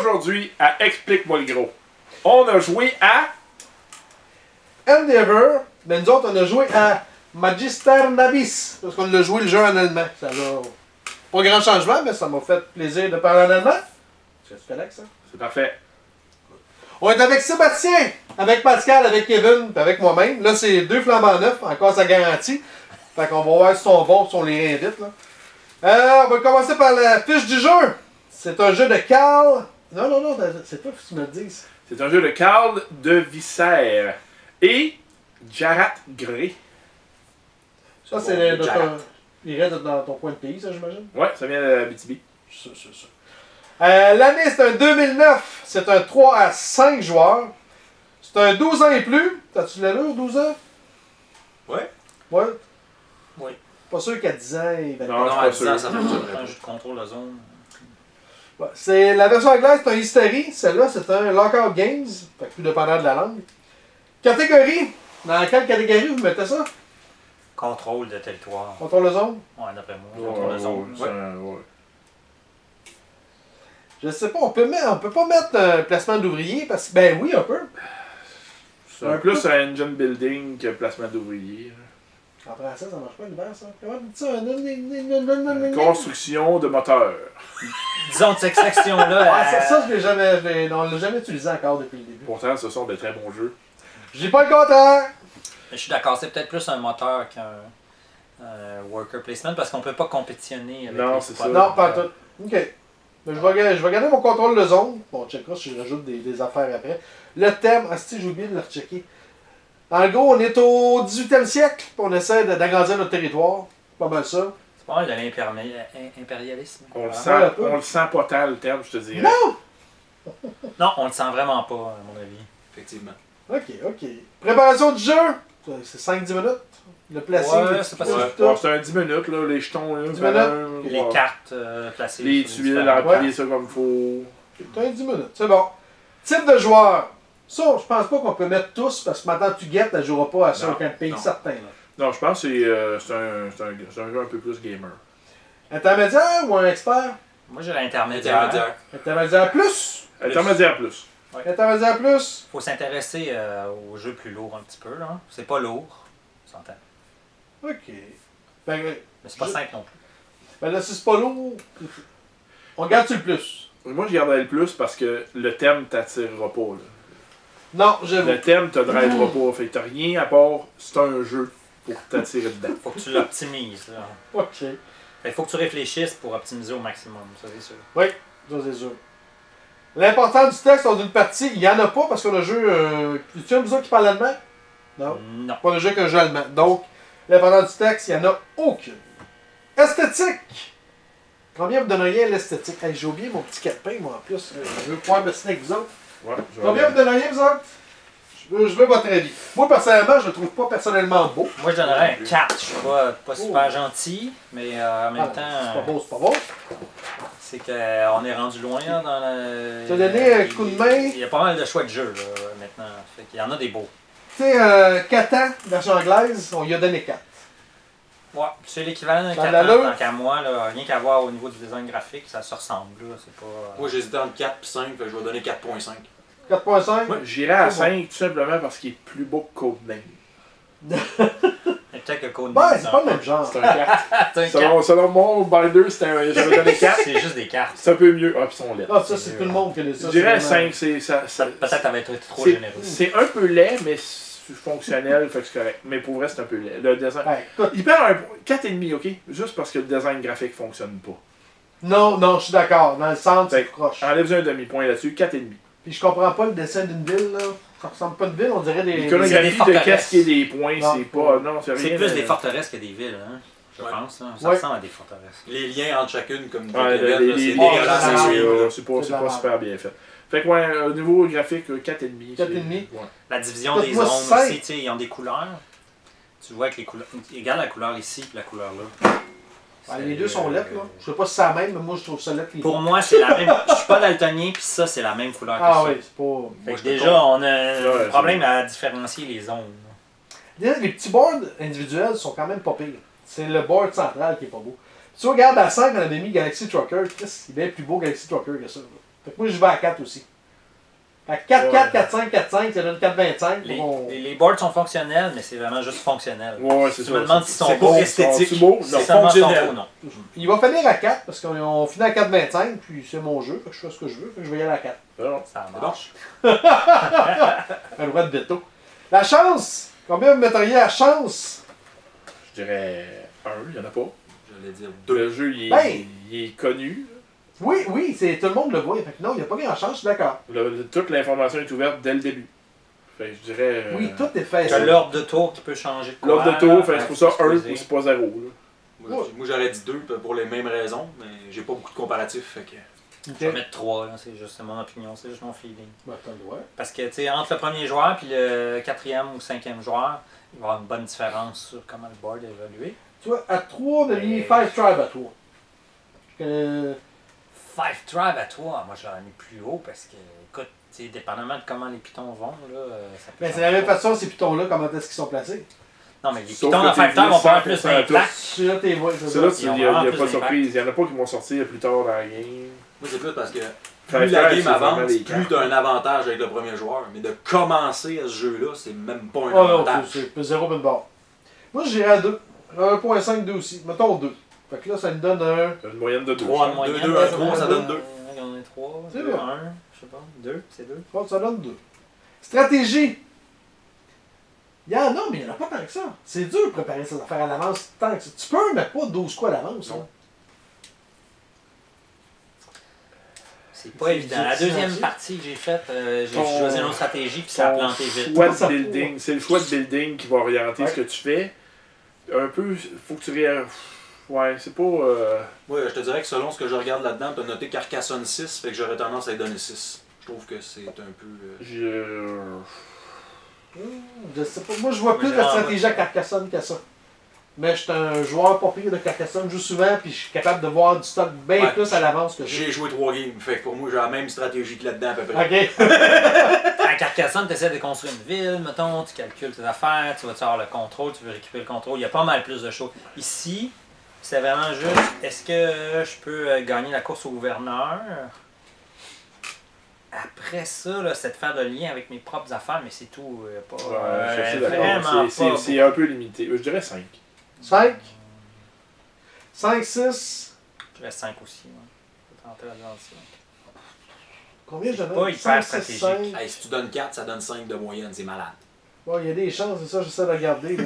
Aujourd'hui, à Explique-moi le gros, on a joué à... Endeavor, mais nous autres, on a joué à Magister Navis, parce qu'on a joué le jeu en allemand. Ça va pas grand changement, mais ça m'a fait plaisir de parler en allemand. C'est correct, ça? C'est parfait. On est avec Sébastien, avec Pascal, avec Kevin, puis avec moi-même. Là, c'est 2 flambants neufs, encore sa garantie. Fait qu'on va voir si sont bons, si on les réinvite, là. On va commencer par la fiche du jeu. C'est un jeu de Carl. Non, c'est pas ce que tu me dis. C'est un jeu de Carl de Visser et Jarat Gray. Ça, c'est bon, il reste dans ton coin de pays, ça, j'imagine? Ouais, ça vient de BTB. Ça. L'année, c'est un 2009. C'est un 3 à 5 joueurs. C'est un 12 ans et plus. T'as-tu l'allure, 12 ans? Ouais. Ouais. Oui. Pas sûr qu'à 10 ans, il va Non, je suis à pas 10 ans, sûr. ça fait un jeu de contrôle de zone. Ouais, c'est la version anglaise, c'est un History. Celle-là, c'est un Lockout Games. Fait que tout dépendant de la langue. Catégorie. Dans quelle catégorie vous mettez ça? Contrôle de territoire. Contrôle de zone? Ouais, d'après moi. Contrôle de zone. Ouais. Je sais pas, on peut pas mettre un placement d'ouvrier parce que, ben oui, un peu. C'est un plus un engine building que placement d'ouvrier. En français, ça marche pas l'hiver, ça. Comment tu dis ça? Construction de moteur. Disons que cette section-là. Ah, ça, je l'ai jamais, on l'a jamais utilisé encore depuis le début. Pourtant, ce sont de très bons jeux. J'ai pas le contraire! Je suis d'accord, c'est peut-être plus un moteur qu'un worker placement parce qu'on peut pas compétitionner avec Non, les c'est squads. ça. Non, pas tout. Ok. Mais je vais garder mon contrôle de zone. Bon, on checkera si je rajoute des affaires après. Le thème, j'ai oublié de le rechecker. En gros, on est au 18e siècle, puis on essaie d'agrandir notre territoire. Pas mal ça. C'est pas mal de l'impérialisme. On le Ouais, sent, un peu. on le sent pas tant le terme, je te dirais. Non! Non, on le sent vraiment pas, à mon avis. Effectivement. Ok. Préparation du jeu. C'est 5-10 minutes. Le placing. Ouais, c'est pas ça. Ouais, c'est un 10 minutes, là, les jetons. Là, 10 Les cartes placées. Les sur tuiles, différents- remplir ça comme il faut. C'est un 10 minutes. C'est bon. Type de joueur. Ça, je pense pas qu'on peut mettre tous, parce que maintenant tu guettes, elle jouera pas à ça Non, aucun pays non. certain. Là. Non, je pense que c'est un jeu un peu plus gamer. Intermédiaire ou un expert? Moi, j'ai l'intermédiaire. Intermédiaire. Intermédiaire plus. Intermédiaire plus. Intermédiaire plus. Faut s'intéresser aux jeux plus lourds un petit peu. Là. C'est pas lourd, on s'entend. Ok. Ben, Mais c'est pas Je- simple non plus. ben là, si c'est pas lourd, on garde-tu le plus? Moi, je garderais le plus parce que le thème t'attirera pas. Là. Non, j'avoue. Le thème te drivera pas. Fait que t'as rien à part, c'est un jeu pour t'attirer dedans. Faut que tu l'optimises. Là. Ok. Il faut que tu réfléchisses pour optimiser au maximum, ça c'est sûr. Oui, ça c'est sûr. L'important du texte dans une partie, il n'y en a pas parce qu'on a un jeu. Tu as besoin qui parle allemand? Non. Non. Pas le jeu qu'un jeu allemand. Donc, l'important du texte, il n'y en a aucune. Esthétique. Combien vous donneriez à l'esthétique? Hey, j'ai oublié mon petit calepin, moi, en plus. Je veux pouvoir me signer avec vous autres. Ouais, je vais Combien vous donneriez, vous autres? Je veux votre avis. Moi, personnellement, je le trouve pas personnellement beau. Moi je donnerais un 4. Je suis pas super gentil, mais en même Ah, temps, c'est pas beau, c'est pas beau. c'est qu'on est rendu loin là, dans la. Tu as donné un coup de main. Il y a pas mal de choix de jeux là, maintenant. Fait qu'il y en a des beaux. Tu sais, Catan, version anglaise, on lui a donné 4. Ouais, c'est l'équivalent d'un Ça a 4 l'allure? tant qu'à moi, là, rien qu'à voir au niveau du design graphique, ça se ressemble. Là, c'est pas. Moi, j'hésitais entre 4 et 5, fait que je vais donner 4.5. 4.5. Moi, j'irais à C'est 5 tout simplement parce qu'il est plus beau que Codename. Et peut-être que Code Ben, Name, c'est pas le même genre. C'est un 4. C'est un 4. selon mon binder, j'avais donné 4. C'est juste des cartes. C'est un peu mieux. Ah, puis ils sont laids. Ah, ça, c'est tout le monde qui a ça. Je dirais c'est vraiment- 5, c'est ça. Peut-être que t'avais été trop c'est- généreux. C'est un peu laid, mais c'est fonctionnel, fait que c'est correct. Mais pour vrai, c'est un peu laid. Le design. Ben, écoute, Il perd un 4,5, ok? Juste parce que le design graphique fonctionne pas. non, je suis d'accord. Dans le centre, c'est Ben, croche. Enlève un demi-point là-dessus, 4,5. Puis je comprends pas le dessin d'une ville, là. Ça ressemble pas à une ville, on dirait des. L'iconographie c'est des de forteresses. qu'est-ce qui est des points, Non. c'est pas. Non, c'est rien. C'est plus des forteresses que des villes, hein, je Ouais. pense. Hein. Ça Ouais. ressemble à des forteresses. Les liens entre chacune, comme dit Ouais, Kevin, là, c'est les Oh, dégueulasse à c'est- suivre. là. c'est pas, C'est c'est de la pas super bien fait. Fait que, ouais, au niveau graphique, 4,5. 4,5. Ouais. La division des Écoute-moi, zones cinq. aussi, tu sais, ils ont des couleurs. Tu vois avec les couleurs. Regarde la couleur ici et la couleur là. Ben, les deux sont lettres, là. Je sais pas si c'est la même, mais moi, je trouve ça lettre. les Pour deux. moi, c'est la même. Je suis pas daltonien, puis ça, c'est la même couleur que Ah ça. oui, c'est pas. Fait que je te déjà, on a Ouais, un problème à différencier les zones. Les petits boards individuels sont quand même pas pires. C'est le board central qui est pas beau. Si tu regardes à 5, on avait mis Galaxy Trucker. Chris, il est bien plus beau Galaxy Trucker que ça. là. Fait que moi, je vais à 4 aussi. Fait que 4, 4, 4, 5, 4, 5, ça donne 4, 25. Les boards sont fonctionnels, mais c'est vraiment juste fonctionnel. Ouais, c'est Tu ça. me demandes s'ils sont c'est beaux, pas esthétiques. Sont-ils beaux? C'est Non. seulement fonctionnel. sont beaux, non. Il va finir à 4 parce qu'on finit à 4, 25, puis c'est mon jeu. Fait que je fais ce que je veux. Fait que je vais y aller à 4. Non. Ça C'est marche. Un droit de veto. La chance! Combien vous metteriez à chance? Je dirais 1, il n'y en a pas. J'allais dire 2. Le jeu, Ben! il est connu. Oui, oui, tout le monde le voit. Fait que non, il n'y a pas grand chance, je suis d'accord. Toute l'information est ouverte dès le début. Fait que je dirais. Oui, tout est fait. Tu as l'ordre de tour qui peut changer de quoi. L'ordre de tour, fait que là, c'est pour ça faut 1 se poser. ou c'est pas 0. Là. Moi, j'aurais dit 2 pour les mêmes raisons, mais j'ai pas beaucoup de comparatifs. Fait que... Ok. Je vais mettre 3, là, c'est juste mon opinion, c'est juste mon feeling. Ben, t'as le droit. Parce que, tu sais, entre le premier joueur et le quatrième ou cinquième joueur, il va y avoir une bonne différence sur comment le board a évolué. Tu vois, à 3, on a mis 5 tribes à 3. Five Tribe à toi, moi j'aurais mis plus haut parce que, écoute, tu sais, dépendamment de comment les pitons vont, là, ça peut Ben, c'est changer. la même façon, ces pitons-là, comment est-ce qu'ils sont placés? Non, mais les Sauf pitons que dans t'es Five Tribe vont pas avoir plus 100% à tous. d'impact. Celui-là, t'es vois, c'est C'est là, ça. Ils ont il n'y a, vraiment pas plus de d'impact. surprise. Il n'y en a pas qui vont sortir plus tard dans la game. Moi, c'est plus parce que Five plus la Tribe, game c'est vraiment avance, des plus cartes. tu as un avantage avec le premier joueur. Mais de commencer à ce jeu-là, c'est même pas un Oh non, avantage. c'est 0 bonne barre. Moi, j'irais à 2. 1.5, 2 aussi. Mettons 2. Fait que là, ça me donne un. Une moyenne de 2. 3 de Deux, moyenne. deux, un, trois, ça donne 2. On est 3, C'est 2, bon. 1, je sais pas, 2, c'est 2. Bon, ça donne 2. Stratégie. Il y en a, mais il n'y en a pas tant que ça. C'est dur de préparer ces affaires à l'avance tant que ça. Tu peux, mais pas 12 quoi à l'avance. Non. Hein. C'est pas C'est évident. La difficile. deuxième partie que j'ai faite, j'ai Ton- choisi une autre stratégie puis ça a Ton planté vite. choix Ça de fout, building, c'est le choix de building qui va orienter ce que tu fais. Un peu, faut que tu ouais, c'est pas. Ouais, je te dirais que selon ce que je regarde là-dedans, tu as noté Carcassonne 6, fait que j'aurais tendance à lui donner 6. Je trouve que c'est un peu. Je sais pas. Moi, je vois Moi, plus j'ai de en stratégie à Carcassonne que ça. Mais je suis un joueur pas pire de Carcassonne. Je joue souvent, puis je suis capable de voir du stock bien Ouais. plus à l'avance que ça. J'ai joué 3 games, fait que pour moi, j'ai la même stratégie que là-dedans à peu près. Ok. À Carcassonne, tu essaies de construire une ville, mettons, tu calcules tes affaires, tu vas avoir le contrôle, tu veux récupérer le contrôle. Il y a pas mal plus de choses. Ici, c'est vraiment juste, est-ce que je peux gagner la course au gouverneur? Après ça, là, c'est de faire le lien avec mes propres affaires, mais c'est tout. Pas, Ouais, je suis vraiment d'accord. pas C'est un peu limité. Je dirais 5. 5. 5, 6. Je vais 5 aussi. Ouais. Je vais tenter là-dedans aussi. Combien je C'est donne? pas hyper 5, 6, stratégique. 5. Hey, si tu donnes 4, ça donne 5 de moyenne, c'est malade. Bon, il y a des chances, c'est ça, j'essaie de regarder. Là.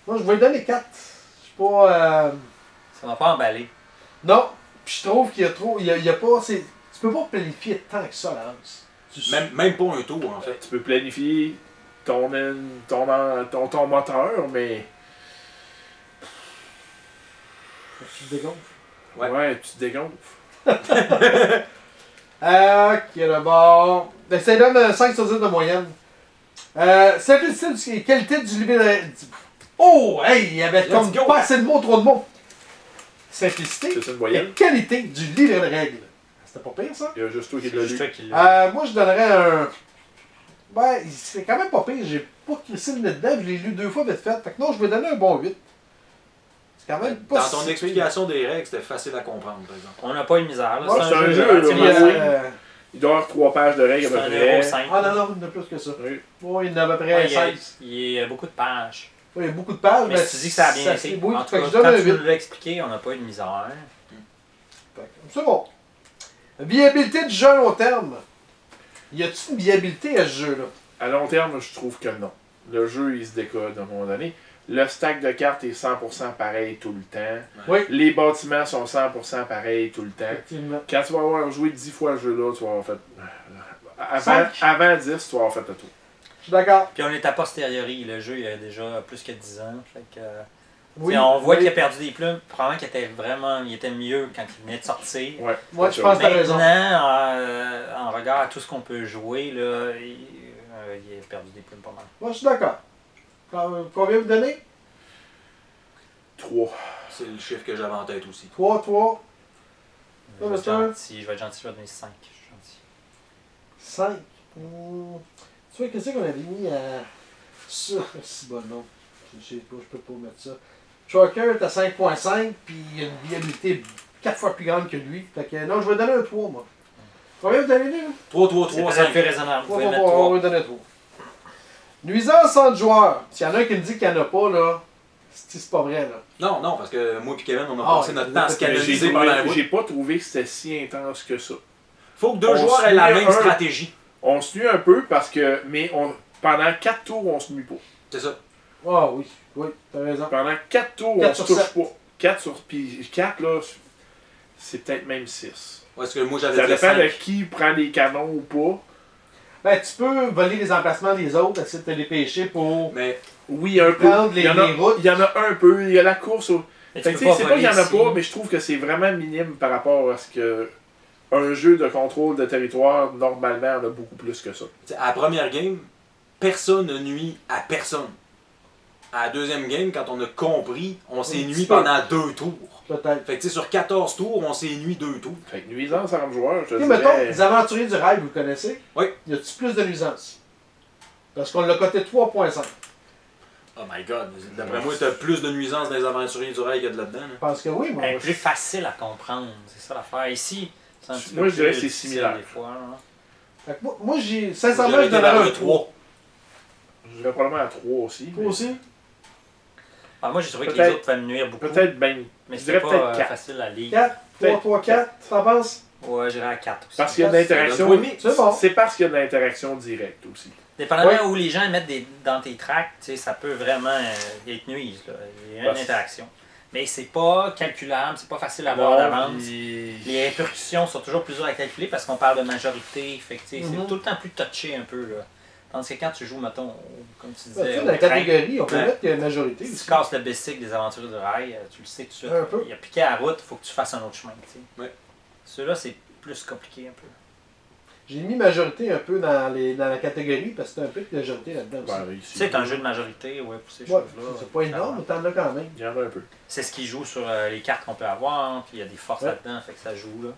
Moi, je vais lui donner 4. Je suis pas. Ça va pas emballer. Non. Puis je trouve qu'il y a trop. Il y a pas. Tu peux pas planifier tant que ça à l'avance. Même pas un tour, en fait. Tu peux planifier ton moteur, mais. Tu te dégonfles. Ouais. Tu te dégonfles. Ok, d'abord. Ben, ça lui donne 5 sur 10 de moyenne. Simplicité, qualité du livret. Oh, hey, il y avait Let's comme go. pas assez de mots, trop de mots. Simplicité C'est une et moyenne. qualité du livret de règles. C'était pas pire, ça? Il y a juste toi qui C'est l'as juste lu. toi qui l'as. Moi, je donnerais un. Ouais, c'est quand même pas pire. J'ai pas crissé le nez dedans, je l'ai lu 2 fois vite fait. Fait que non, je vais donner un bon 8. C'est quand même pas Dans si ton pire. explication des règles, c'était facile à comprendre, par exemple. On n'a pas eu de misère. Là. Ouais, c'est un jeu, relativement là, simple. Il doit y avoir 3 pages de règles à C'est peu un près. euro 5. Ah non, non, il y en a plus que ça. Oui. Oui, il y en a à peu près Ouais, 16. il y a beaucoup de pages. Oui, il y a beaucoup de pages, Mais si tu dis que ça a bien été, Oui, en tout fait que cas, je donne quand un tu 8. nous l'as expliqué, on n'a pas eu de misère. Fait que c'est bon. Viabilité du jeu à long terme. Y a-t-il une viabilité à ce jeu-là? À long terme, je trouve que non. Le jeu, il se décode à un moment donné. Le stack de cartes est 100% pareil tout le temps. Oui. Les bâtiments sont 100% pareils tout le temps. Effectivement. Quand tu vas avoir joué 10 fois le jeu-là, tu vas avoir fait. Cinq. Avant 10, tu vas avoir fait le tour. Je suis d'accord. Puis on est à posteriori. Le jeu, il y a déjà plus que 10 ans. Fait que, Oui. on voit oui. qu'il a perdu des plumes. Probablement qu'il était mieux quand il venait de sortir. Ouais. Moi, c'est je ça. pense que t'as raison. Maintenant, en regard à tout ce qu'on peut jouer, là, il a perdu des plumes pas mal. Moi, je suis d'accord. Combien vous donnez? 3. C'est le chiffre que j'avais en tête aussi. 3, 3, Je vais être Mister? gentil, je vais être gentil, je vais donner 5. Je suis gentil. 5. Tu vois, qu'est-ce qu'on avait mis à. Ça, c'est bon, non. Je sais pas, je peux pas mettre ça. Trucker est à 5.5, puis il y a une viabilité 4 fois plus grande que lui. Fait que non, je vais donner un 3, moi. Combien vous avez dit? 3, 3, C'est 3, peut-être 5. plus raisonnable. Vous 3, pouvez 3, mettre on 3. va donner 3. Nuisance entre joueurs. S'il y en a un qui me dit qu'il n'y en a pas, là, c'est pas vrai, là. Non, non, parce que moi et Kevin, on a Ah, passé notre ouais, temps à se mais canaliser pendant un bout. J'ai pas trouvé que c'était si intense que ça. Faut que deux On joueurs se aient la met même un. stratégie. On se nuit un peu parce que. Mais pendant 4 tours, on se nuit pas. C'est ça. Ah oui, oui, t'as raison. Pendant 4 tours, 4 on se sur touche 7. pas. 4 sur. Puis 4, là, c'est peut-être même 6. Parce que moi, j'avais Ça dit dépend de 5. qui prend des canons ou pas. Ben, tu peux voler les emplacements des autres, essayer de te les pêcher pour Mais Oui, un peu. prendre Il y en a, les routes. il y en a un peu. Il y a la course. Mais Fait tu que, peux tu sais, c'est pas qu'il y en a voler pas, mais je trouve que c'est vraiment minime par rapport à ce que. Un jeu de contrôle de territoire, normalement, en a beaucoup plus que ça. t'sais, à la première game, personne ne nuit à personne. À la deuxième game, quand on a compris, on s'est Un nuit petit peu. pendant 2 tours. Peut-être. Fait que tu sais, sur 14 tours, on s'est nuit 2 tours. Fait que nuisance entre joueurs, je te Ok, mettons, dirais. les aventuriers du rail, vous le connaissez? Oui. Y a-tu plus de nuisance? Parce qu'on l'a coté 3.5. Oh my god, d'après moi, t'as plus de nuisances dans les aventuriers du rail qu'il y a de là-dedans. là. Je pense que oui, moi. Elle est plus facile à comprendre, c'est ça l'affaire. Ici, c'est un petit Moi, peu je dirais plus que c'est difficile similaire. Des fois, hein. Fait que moi, j'ai. Sincèrement, J'aurais je été donnerais vers un le 3. Je dirais probablement à 3 aussi. Toi mais aussi? Ah, moi, j'ai trouvé que les Peut-être- autres pouvaient me nuire beaucoup. Peut-être bien. Mais je c'était dirais pas peut-être 4. facile à lire. 4? 3, Peut-être 3, 4. T'en penses? Ouais, j'irais à 4 aussi. Parce qu'il y a de l'interaction. Ça donne 3,5. C'est bon. C'est parce qu'il y a de l'interaction directe aussi. Dépendamment où les gens mettent dans tes tracks, tu sais, ça peut vraiment être nuise. Là. Il y a une Parce- interaction. Mais c'est pas calculable, c'est pas facile à voir d'avance. puis- Les répercussions sont toujours plus dures à calculer parce qu'on parle de majorité. Fait que, tu sais, Mhm. c'est tout le temps plus touché un peu. Là. Tandis que quand tu joues, mettons, comme tu Ben, tu disais, sais, au dans la train, catégorie, on peut Ouais. mettre qu'il y a une majorité si tu aussi. casses le bicycle des aventures de rail, tu le sais tout de suite. Un peu. Il y a piqué à la route, il faut que tu fasses un autre chemin. Tu sais. Ouais. Ceux-là, c'est plus compliqué un peu. J'ai mis majorité un peu dans la catégorie parce que c'est un peu de majorité là-dedans aussi. Ben, ici, Tu sais, c'est un jeu de majorité, ouais, pour ces Ouais, choses-là. c'est pas énorme, mais t'en as quand même. Il y en a un peu. C'est ce qui joue sur les cartes qu'on peut avoir, puis il y a des forces Ouais. là-dedans, fait que ça joue là.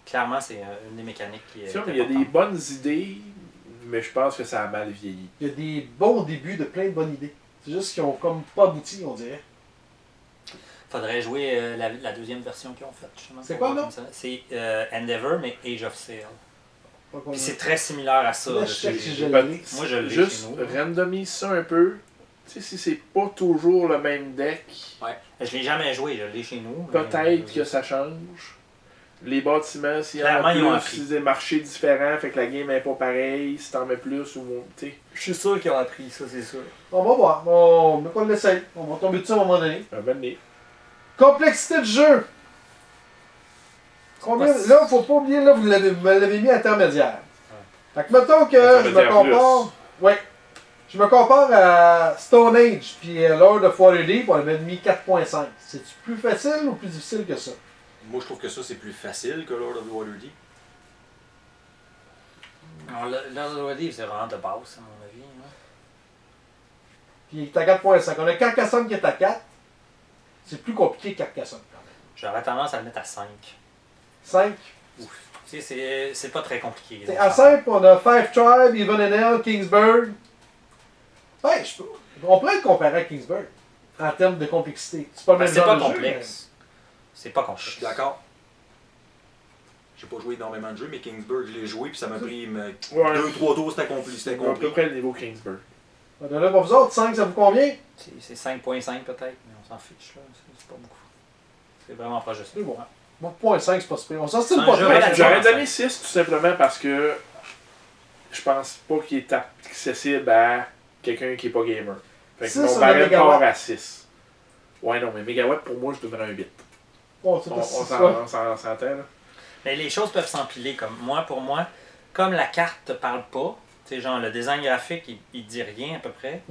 Clairement, c'est une des mécaniques qui est. Tu sais, il y a des bonnes idées, mais je pense que ça a mal vieilli. Il y a des bons débuts de plein de bonnes idées. C'est juste qu'ils ont comme pas abouti, on dirait. Faudrait jouer la deuxième version qu'ils ont faite, justement. C'est pour quoi, voir non? comme ça. C'est Endeavor, mais Age of Sail. Pas qu'on- Puis c'est très similaire à ça. Là, là, je sais c'est- que si je Ben, l'ai. Moi, je l'ai Juste chez nous. randomise ça un peu. Tu sais, si c'est pas toujours le même deck, Je l'ai jamais joué, je l'ai chez nous. mais- peut-être que ça change. Les bâtiments, s'il y en Clairement, a ils ont plus, appris. si des marchés différents, fait que la game est pas pareille, si t'en mets plus ou tu sais. Je suis sûr qu'ils ont appris ça, c'est sûr. On va voir. On va l'essayer. On va tomber dessus à un moment donné. Un bon nez. Complexité de jeu. Combien... pas si- Là, faut pas oublier, là, vous me l'avez mis intermédiaire. Fait que mettons que je me Intermédiaire compare. Ouais. Je me compare à Stone Age puis Lord of Waterdeep, on avait mis 4.5. C'est-tu plus facile ou plus difficile que ça? Moi, je trouve que ça, c'est plus facile que Lord of the Waterdeep. Alors, là, c'est vraiment de base, à mon avis. hein. Puis il est à 4.5. On a Carcassonne qui est à 4. C'est plus compliqué que Carcassonne quand même. J'aurais tendance à le mettre à 5. 5. Tu sais, c'est pas très compliqué. T'sais, à 5, on a Five Tribe, Even and Hell, Kingsburg. Ouais, on pourrait le comparer à Kingsburg en termes de complexité. C'est pas le Ben, même c'est genre pas de jeu, complexe. C'est pas Je complexe. suis d'accord. J'ai pas joué énormément de jeux, mais Kingsburg, je l'ai joué, puis ça m'a pris Ouais. 2-3 tours, c'était accompli. C'était À peu compris. près le niveau Kingsburg. mais... De là, pour vous autres, 5, ça vous convient? C'est 5.5 peut-être, mais on s'en fiche. là. C'est pas beaucoup. C'est vraiment proche de ça. C'est bon. Bon, 0.5, c'est pas super. On s'en C'est style un pas jeu trop. relatif. J'aurais donné 6 tout simplement parce que je pense pas qu'il est accessible à quelqu'un qui est pas gamer. Fait que 6 mon sur le barème mégawatt. part à 6. Ouais, non, mais mégawatt pour moi, je donnerais un 8. Bon, c'est On pas si s'entend, là. Mais les choses peuvent s'empiler. Comme moi, pour moi, comme la carte te parle pas, tu sais, genre le design graphique, il dit rien à peu près.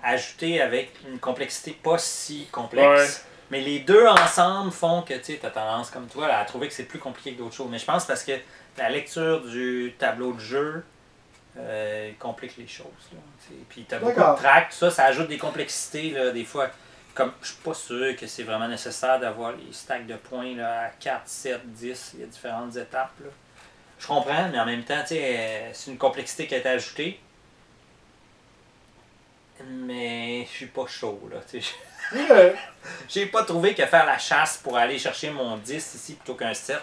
Ajouté avec une complexité pas si complexe. Mais les deux ensemble font que tu as tendance, comme toi, là, à trouver que c'est plus compliqué que d'autres choses. Mais je pense parce que la lecture du tableau de jeu complique les choses. Là, t'sais. Puis tu as beaucoup D'accord. de tracks, tout ça, ça ajoute des complexités là, des fois. Comme je suis pas sûr que c'est vraiment nécessaire d'avoir les stacks de points là, à 4, 7, 10, il y a différentes étapes. Là. Je comprends, mais en même temps, c'est une complexité qui a été ajoutée. Mais je suis pas chaud là. t'sais. Ouais. J'ai pas trouvé que faire la chasse pour aller chercher mon 10 ici plutôt qu'un 7,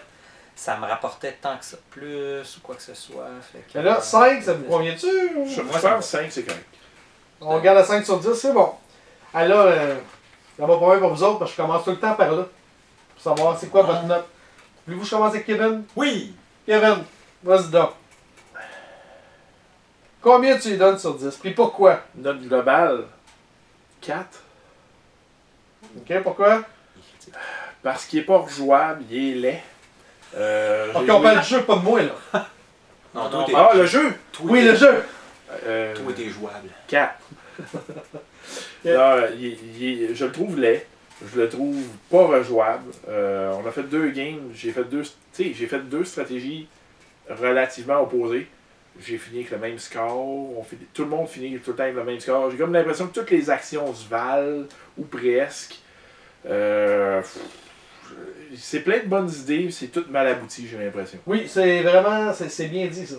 ça me rapportait tant que ça plus ou quoi que ce soit. Fait que, Mais là, 5, ça vous convient-tu? Je Moi, ça pense 5, c'est correct. On regarde à 5 sur 10, c'est bon. Ah là, ça va pas bien pour vous autres, parce que je commence tout le temps par là. Pour savoir c'est quoi votre note. Voulez-vous que je commence avec Kevin? Oui! Kevin, vas-y donc. Combien tu lui donnes sur 10? Puis pourquoi? Note globale, 4. Ok, pourquoi? Parce qu'il est pas rejouable, il est laid. Ok, J'ai on joué- parle du jeu, pas de moi, là. Non, Non, toi, Ah, le jeu! Oui, le jeu! Toi, t'es jouable. 4. Là, je le trouve laid. Je le trouve pas rejouable. On a fait 2 games. J'ai fait deux stratégies relativement opposées. J'ai fini avec le même score. Tout le monde finit tout le temps avec le même score. J'ai comme l'impression que toutes les actions se valent, ou presque. C'est plein de bonnes idées, c'est tout mal abouti, j'ai l'impression. Oui, c'est vraiment, c'est bien dit, ça.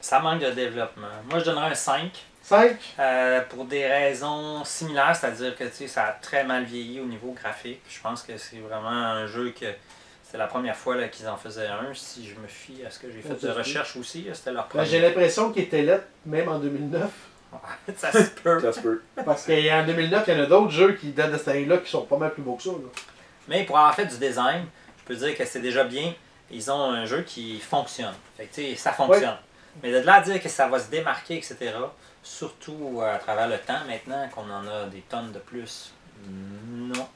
Ça manque de développement. Moi, je donnerais un 5. 5? Pour des raisons similaires, c'est-à-dire que ça a très mal vieilli au niveau graphique. Je pense que c'est vraiment un jeu que c'est la première fois là, qu'ils en faisaient un. Si je me fie à ce que j'ai fait de recherche aussi, là, c'était leur Ben, premier. j'ai l'impression qu'il était lettre, même en 2009. Ça se peut. Ça se peut. Parce qu'en 2009, il y en a d'autres jeux qui datent de cette année-là qui sont pas mal plus beaux que ça. Là. Mais pour avoir fait du design, je peux dire que c'est déjà bien. Ils ont un jeu qui fonctionne. Fait que, tu sais, ça fonctionne. Mais de là à dire que ça va se démarquer, etc., surtout à travers le temps maintenant qu'on en a des tonnes de plus, non.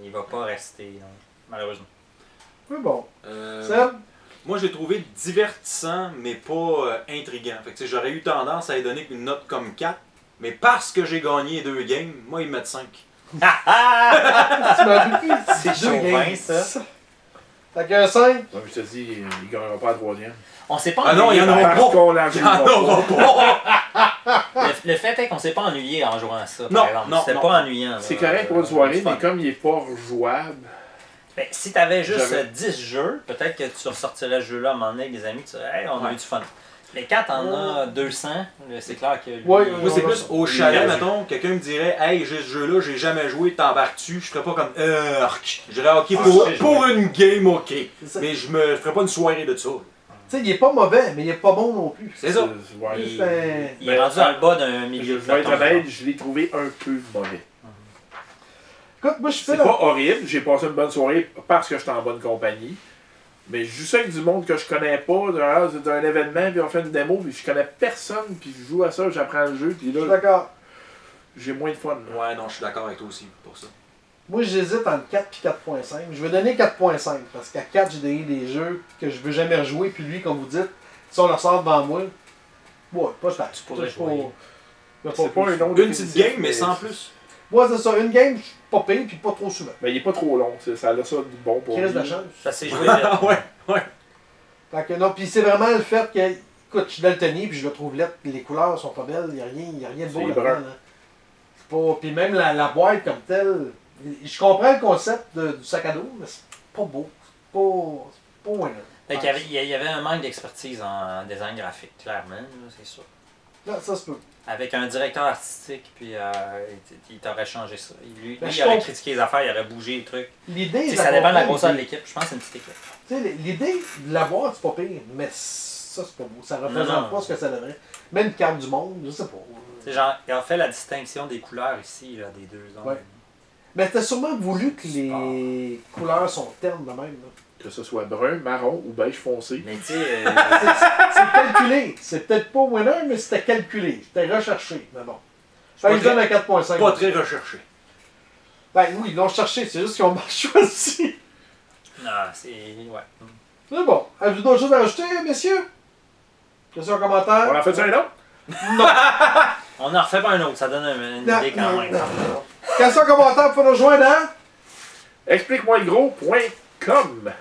Il va pas rester, non, malheureusement. Oui, bon. Euh, Seb? Moi, j'ai trouvé divertissant, mais pas intriguant. Fait que, tu sais, j'aurais eu tendance à lui donner une note comme 4, mais parce que j'ai gagné 2 games, moi, ils mettent 5. Tu m'as vu C'est chauvin, ça. Fait qu'un 5? Comme je te dis, il gagnera pas la 3e. On s'est pas Ah non, il y en ennuyé. aura Parce pas. qu'on l'a Il y en aura pas! Le fait est qu'on s'est pas ennuyé en jouant à ça, Non, par exemple. non, C'était non. pas ennuyant. là. C'est correct pour une soirée, c'est fun. mais comme il est pas rejouable, Ben, si tu avais juste J'avais- 10 jeux, peut-être que tu ressortirais ce jeu-là à un moment donné avec des amis, tu dirais, hey, on a eu du fun. Les 4 en a 200, c'est clair que. Lui, Ouais, Moi, c'est on plus a- au chalet, il a- mettons, quelqu'un me dirait, hey, j'ai ce jeu-là, j'ai jamais joué, t'embarques-tu? Je ferais pas comme, je dirais, ok, pour une game, ok. C'est ça. Mais je me ferais pas une soirée de ça. Tu sais, il est pas mauvais, mais il est pas bon non plus. C'est ça. ouais. Il, c'est- il est rendu dans le bas d'un Je milieu de vais être peloton. honnête, je l'ai trouvé un peu mauvais. Écoute, moi, je fais C'est pas horrible, j'ai passé une bonne soirée parce que j'étais en bonne compagnie. Mais juste avec du monde que je connais pas, d'un événement, puis on fait une démo, puis je connais personne, puis je joue à ça, j'apprends le jeu, puis Je suis là, d'accord. j'ai moins de fun. là. Ouais, non, je suis d'accord avec toi aussi pour ça. Moi, j'hésite entre 4 et 4.5. Je vais donner 4.5 parce qu'à 4, j'ai donné des jeux que je veux jamais rejouer. Puis lui, comme vous dites, si on le sort devant moi, ouais, pas ça. Tu pourrais jouer. C'est pas un nom Une définitif, petite game, mais sans plus. Moi, c'est ça. Une game, je suis pas payé puis pas trop souvent. Mais il est pas trop long, ça a ça de bon pour Qui reste de la lui. chance. Ça s'est joué vite. Ouais. Fait que non, puis c'est vraiment le fait que, écoute, je suis daltonien puis je le trouve laid, puis les couleurs sont pas belles, il n'y a rien de beau C'est là-dedans. brun. Là. C'est pas. Puis même la boîte comme telle, je comprends le concept du sac à dos, mais c'est pas beau. C'est pas ouais, là. Fait qu'il y avait- il y avait un manque d'expertise en design graphique, clairement, là, c'est sûr. Là, ça se peut. Avec un directeur artistique, puis il t'aurait changé ça. Lui, Ben, il je aurait comprends. critiqué les affaires, il aurait bougé les trucs. L'idée, Tu sais, je ça dépend de la comprends, grosseur de l'idée. l'équipe. Je pense que c'est une petite équipe. Tu sais, l'idée de la boîte, c'est pas pire, mais ça, c'est pas beau. Ça représente Non. pas ce que ça devrait. Même une carte du monde, je sais pas. C'est genre, il a fait la distinction des couleurs ici, là, des deux zones. Ouais. Mais t'as sûrement voulu que les couleurs sont ternes de même. Là. Que ce soit brun, marron ou beige foncé. Mais tu sais, C'est calculé. C'est peut-être pas winner, mais c'était calculé. C'était recherché. Mais bon. Fait que je donne un 4.5. Pas très recherché. Ben oui, ils l'ont cherché. C'est juste qu'ils ont mal choisi. non, c'est. Ouais. C'est bon. Avez-vous d'autres choses à rajouter, messieurs? Question, commentaire? On en fait un autre? On n'en refait pas un autre, ça donne une Non, idée quand non, même. non. Question, commentaire, pour nous rejoindre, hein? Explique-moi le gros.com.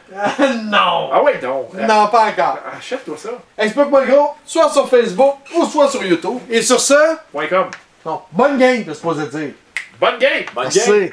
Non! Ah ouais, donc. Non, pas encore. Achète-toi ça. Explique-moi le gros, soit sur Facebook ou soit sur YouTube. Et sur ce, .com. non, bonne game, t'es supposé dire. Bonne game! Bonne game! Merci.